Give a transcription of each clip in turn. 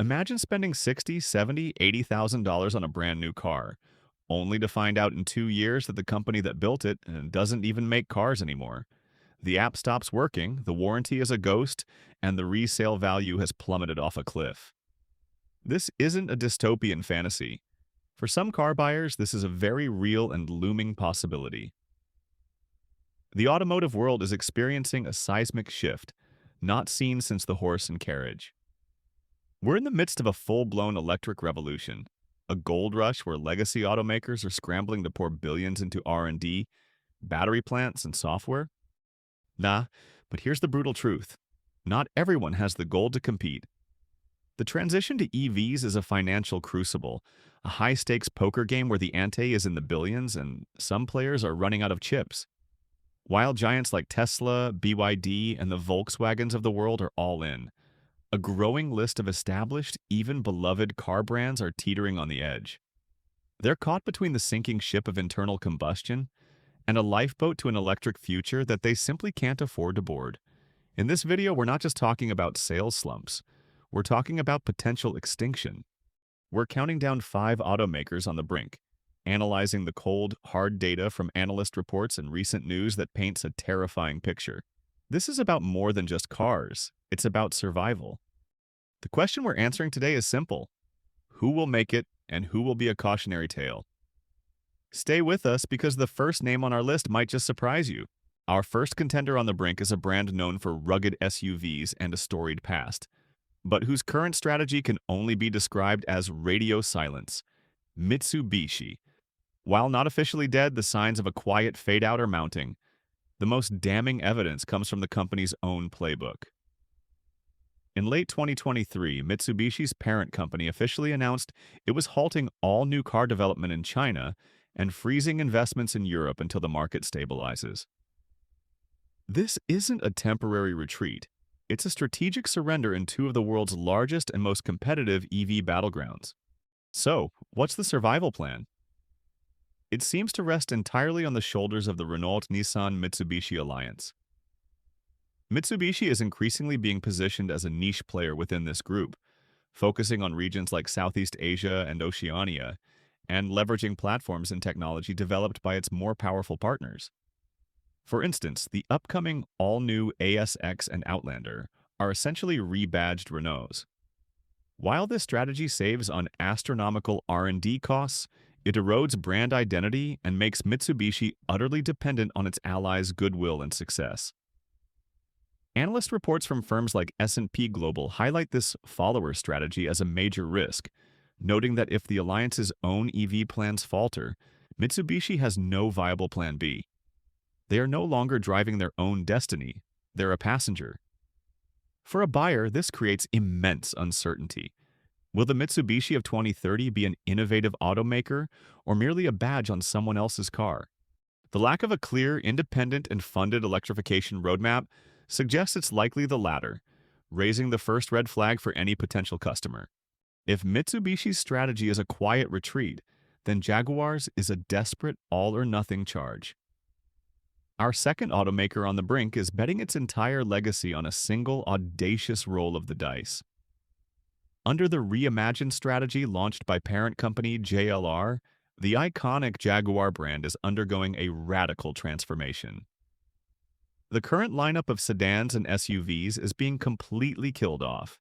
Imagine spending 60, 70, $80,000 on a brand new car, only to find out in 2 years that the company that built it doesn't even make cars anymore. The app stops working, the warranty is a ghost, and the resale value has plummeted off a cliff. This isn't a dystopian fantasy. For some car buyers, this is a very real and looming possibility. The automotive world is experiencing a seismic shift, not seen since the horse and carriage. We're in the midst of a full-blown electric revolution, a gold rush where legacy automakers are scrambling to pour billions into R&D, battery plants, and software. Nah, but here's the brutal truth. Not everyone has the gold to compete. The transition to EVs is a financial crucible, a high-stakes poker game where the ante is in the billions and some players are running out of chips. While giants like Tesla, BYD, and the Volkswagens of the world are all in, a growing list of established, even beloved car brands are teetering on the edge. They're caught between the sinking ship of internal combustion and a lifeboat to an electric future that they simply can't afford to board. In this video, we're not just talking about sales slumps. We're talking about potential extinction. We're counting down 5 automakers on the brink, analyzing the cold, hard data from analyst reports and recent news that paints a terrifying picture. This is about more than just cars. It's about survival. The question we're answering today is simple. Who will make it, and who will be a cautionary tale? Stay with us because the first name on our list might just surprise you. Our first contender on the brink is a brand known for rugged SUVs and a storied past, but whose current strategy can only be described as radio silence. Mitsubishi. While not officially dead, the signs of a quiet fade-out are mounting. The most damning evidence comes from the company's own playbook. In late 2023, Mitsubishi's parent company officially announced it was halting all new car development in China and freezing investments in Europe until the market stabilizes. This isn't a temporary retreat. It's a strategic surrender in 2 of the world's largest and most competitive EV battlegrounds. So, what's the survival plan? It seems to rest entirely on the shoulders of the Renault-Nissan-Mitsubishi alliance. Mitsubishi is increasingly being positioned as a niche player within this group, focusing on regions like Southeast Asia and Oceania, and leveraging platforms and technology developed by its more powerful partners. For instance, the upcoming all-new ASX and Outlander are essentially rebadged Renaults. While this strategy saves on astronomical R&D costs, it erodes brand identity and makes Mitsubishi utterly dependent on its allies' goodwill and success. Analyst reports from firms like S&P Global highlight this follower strategy as a major risk, noting that if the alliance's own EV plans falter, Mitsubishi has no viable plan B. They are no longer driving their own destiny, they're a passenger. For a buyer, this creates immense uncertainty. Will the Mitsubishi of 2030 be an innovative automaker or merely a badge on someone else's car? The lack of a clear, independent, and funded electrification roadmap suggests it's likely the latter, raising the first red flag for any potential customer. If Mitsubishi's strategy is a quiet retreat, then Jaguar's is a desperate all-or-nothing charge. Our second automaker on the brink is betting its entire legacy on a single audacious roll of the dice. Under the reimagined strategy launched by parent company JLR, the iconic Jaguar brand is undergoing a radical transformation. The current lineup of sedans and SUVs is being completely killed off.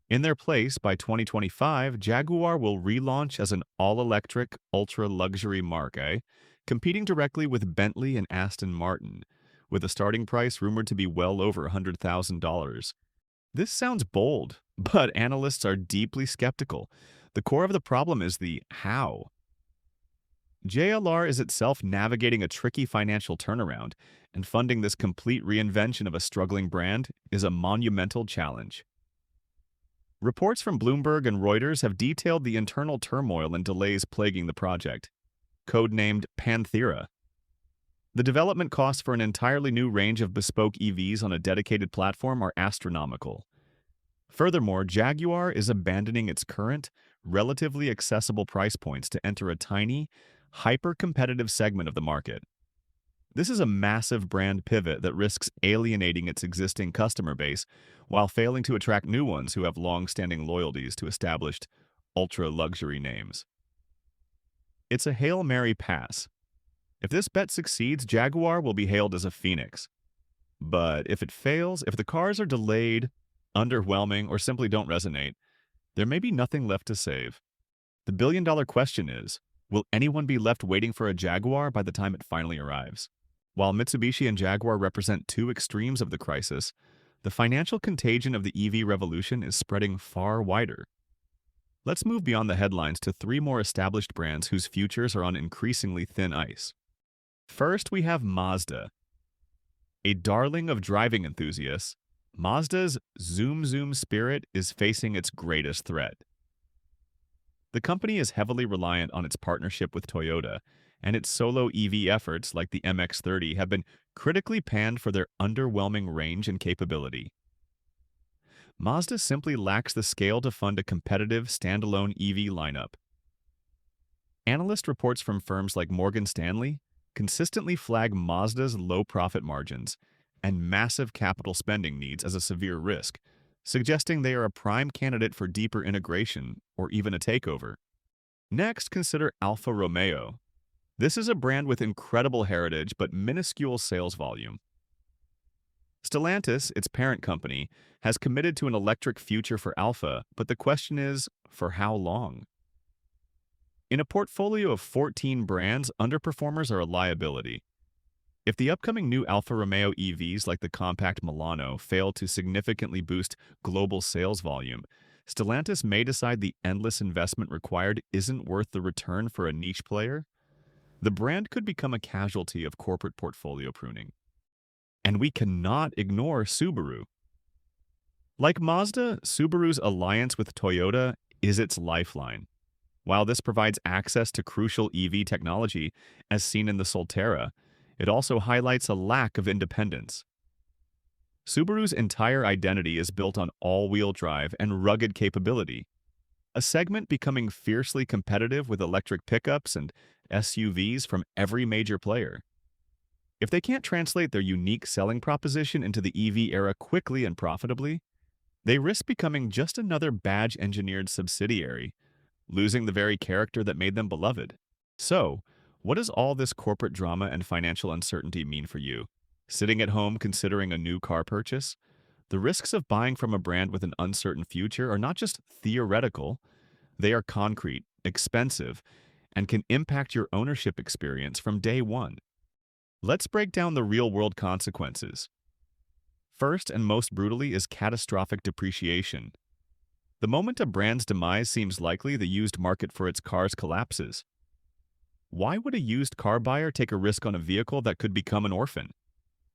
In their place, by 2025, Jaguar will relaunch as an all-electric, ultra-luxury marque, competing directly with Bentley and Aston Martin, with a starting price rumored to be well over $100,000. This sounds bold, but analysts are deeply skeptical. The core of the problem is the how. JLR is itself navigating a tricky financial turnaround, and funding this complete reinvention of a struggling brand is a monumental challenge. Reports from Bloomberg and Reuters have detailed the internal turmoil and delays plaguing the project, codenamed Panthera. The development costs for an entirely new range of bespoke EVs on a dedicated platform are astronomical. Furthermore, Jaguar is abandoning its current, relatively accessible price points to enter a tiny, hyper-competitive segment of the market. This is a massive brand pivot that risks alienating its existing customer base while failing to attract new ones who have long-standing loyalties to established ultra-luxury names. It's a Hail Mary pass. If this bet succeeds, Jaguar will be hailed as a phoenix. But if it fails, if the cars are delayed, underwhelming, or simply don't resonate, there may be nothing left to save. The billion-dollar question is, will anyone be left waiting for a Jaguar by the time it finally arrives? While Mitsubishi and Jaguar represent two extremes of the crisis, the financial contagion of the EV revolution is spreading far wider. Let's move beyond the headlines to three more established brands whose futures are on increasingly thin ice. First, we have Mazda. A darling of driving enthusiasts, Mazda's Zoom Zoom spirit is facing its greatest threat. The company is heavily reliant on its partnership with Toyota, and its solo EV efforts like the MX-30 have been critically panned for their underwhelming range and capability. Mazda simply lacks the scale to fund a competitive standalone EV lineup. Analyst reports from firms like Morgan Stanley consistently flag Mazda's low profit margins and massive capital spending needs as a severe risk, suggesting they are a prime candidate for deeper integration or even a takeover. Next, consider Alfa Romeo. This is a brand with incredible heritage but minuscule sales volume. Stellantis, its parent company, has committed to an electric future for Alfa, but the question is, for how long? In a portfolio of 14 brands, underperformers are a liability. If the upcoming new Alfa Romeo EVs like the compact Milano fail to significantly boost global sales volume, Stellantis may decide the endless investment required isn't worth the return for a niche player. The brand could become a casualty of corporate portfolio pruning. And we cannot ignore Subaru. Like Mazda, Subaru's alliance with Toyota is its lifeline. While this provides access to crucial EV technology, as seen in the Solterra, it also highlights a lack of independence. Subaru's entire identity is built on all-wheel drive and rugged capability, a segment becoming fiercely competitive with electric pickups and SUVs from every major player. If they can't translate their unique selling proposition into the EV era quickly and profitably, they risk becoming just another badge-engineered subsidiary, losing the very character that made them beloved. So, what does all this corporate drama and financial uncertainty mean for you? Sitting at home considering a new car purchase? The risks of buying from a brand with an uncertain future are not just theoretical, they are concrete, expensive, and can impact your ownership experience from day one. Let's break down the real-world consequences. First and most brutally is catastrophic depreciation. The moment a brand's demise seems likely, the used market for its cars collapses. Why would a used car buyer take a risk on a vehicle that could become an orphan?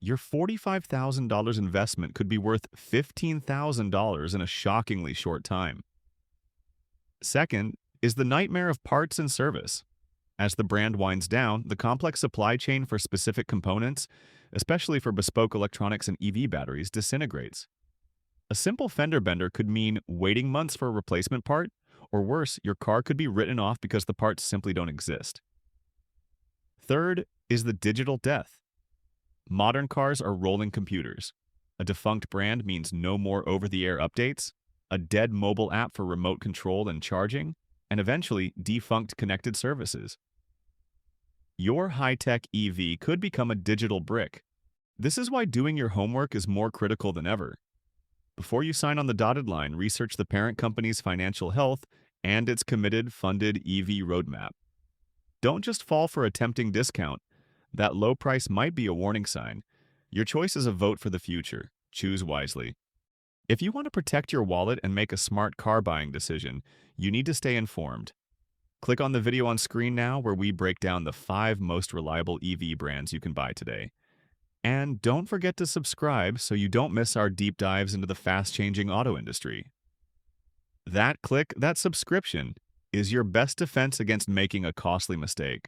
Your $45,000 investment could be worth $15,000 in a shockingly short time. Second is the nightmare of parts and service. As the brand winds down, the complex supply chain for specific components, especially for bespoke electronics and EV batteries, disintegrates. A simple fender bender could mean waiting months for a replacement part, or worse, your car could be written off because the parts simply don't exist. Third is the digital death. Modern cars are rolling computers. A defunct brand means no more over-the-air updates, a dead mobile app for remote control and charging, and eventually defunct connected services. Your high-tech EV could become a digital brick. This is why doing your homework is more critical than ever. Before you sign on the dotted line, research the parent company's financial health and its committed, funded EV roadmap. Don't just fall for a tempting discount. That low price might be a warning sign. Your choice is a vote for the future. Choose wisely. If you want to protect your wallet and make a smart car buying decision, you need to stay informed. Click on the video on screen now where we break down the 5 most reliable EV brands you can buy today. And don't forget to subscribe so you don't miss our deep dives into the fast-changing auto industry. That click, that subscription, is your best defense against making a costly mistake.